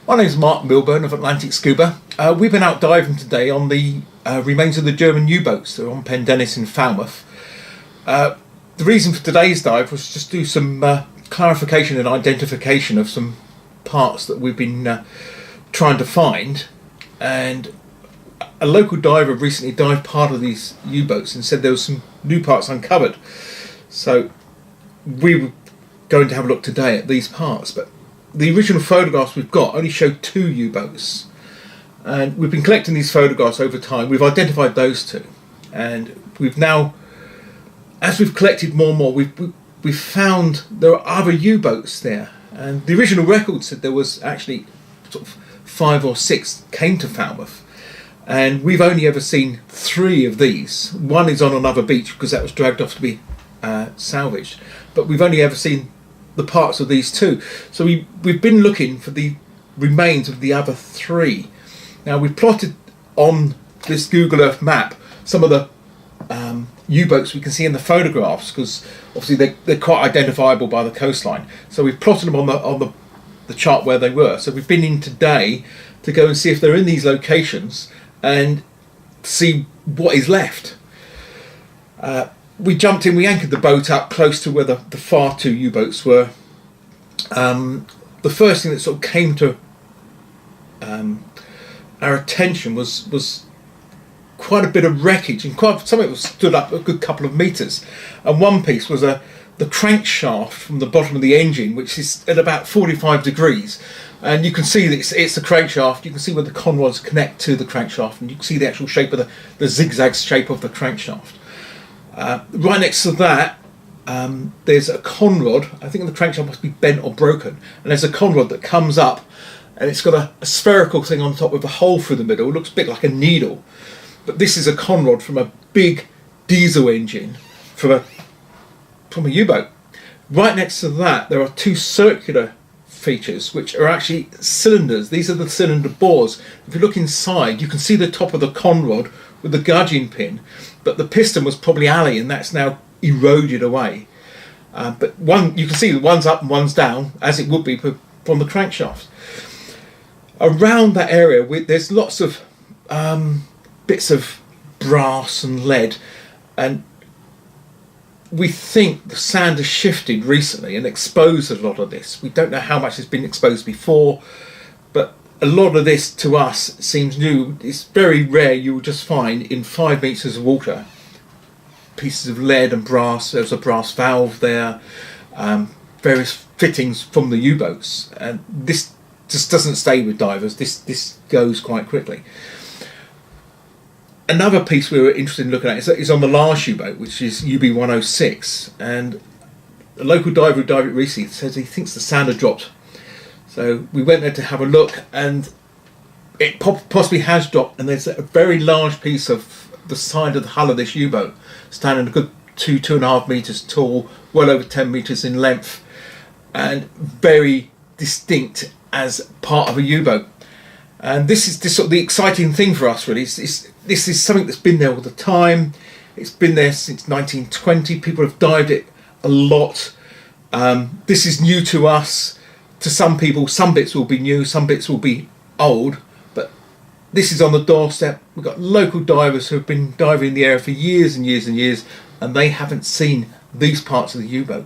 My name's Mark Milburn of Atlantic Scuba. We've been out diving today on the remains of the German U-boats that are on Pendennis in Falmouth. The reason for today's dive was just do some clarification and identification of some parts that we've been trying to find, and a local diver recently dived part of these U-boats and said there was some new parts uncovered. So we were going to have a look today at these parts, but the original photographs we've got only show 2 U-boats, and we've been collecting these photographs over time. We've identified those 2, and we've now, as we've collected more and more, we've found there are other U-boats there, and the original record said there was actually sort of 5 or 6 came to Falmouth, and we've only ever seen 3 of these. One is on another beach because that was dragged off to be salvaged, but we've only ever seen the parts of these 2. So we've been looking for the remains of the other 3. Now we've plotted on this Google Earth map some of the U-boats we can see in the photographs, because obviously they're quite identifiable by the coastline. So we've plotted them on the chart where they were. So we've been in today to go and see if they're in these locations and see what is left. We jumped in, we anchored the boat up close to where the far 2 U-boats were. The first thing that sort of came to our attention was quite a bit of wreckage, and some of it was stood up a good couple of metres. And one piece was the crankshaft from the bottom of the engine, which is at about 45 degrees. And you can see that it's the crankshaft. You can see where the conrods connect to the crankshaft, and you can see the actual shape of the zigzag shape of the crankshaft. Right next to that, there's a conrod. I think the crankshaft must be bent or broken, and there's a conrod that comes up, and it's got a spherical thing on top with a hole through the middle. It looks a bit like a needle, but this is a conrod from a big diesel engine from a U-boat. Right next to that, there are 2 circular features which are actually cylinders. These are the cylinder bores. If you look inside, you can see the top of the conrod with the gudging pin, but the piston was probably alley, and that's now eroded away. But you can see that one's up and one's down, as it would be from the crankshaft. Around that area, there's lots of bits of brass and lead, and we think the sand has shifted recently and exposed a lot of this. We don't know how much has been exposed before, but a lot of this to us seems new. It's very rare you will just find in 5 metres of water pieces of lead and brass. There's a brass valve there, various fittings from the U-boats, and this just doesn't stay with divers. This goes quite quickly. Another piece we were interested in looking at is on the last U-boat, which is UB106, and a local diver who dived it recently says he thinks the sand had dropped. So we went there to have a look, and it possibly has dropped, and there's a very large piece of the side of the hull of this U-boat, standing a good 2.5 metres tall, well over 10 metres in length, and very distinct as part of a U-boat. And this is sort of the exciting thing for us, really. This is something that's been there all the time. It's been there since 1920. People have dived it a lot. This is new to us. To some people, some bits will be new, some bits will be old, but this is on the doorstep. We've got local divers who have been diving in the area for years and years and years, and they haven't seen these parts of the U-boat.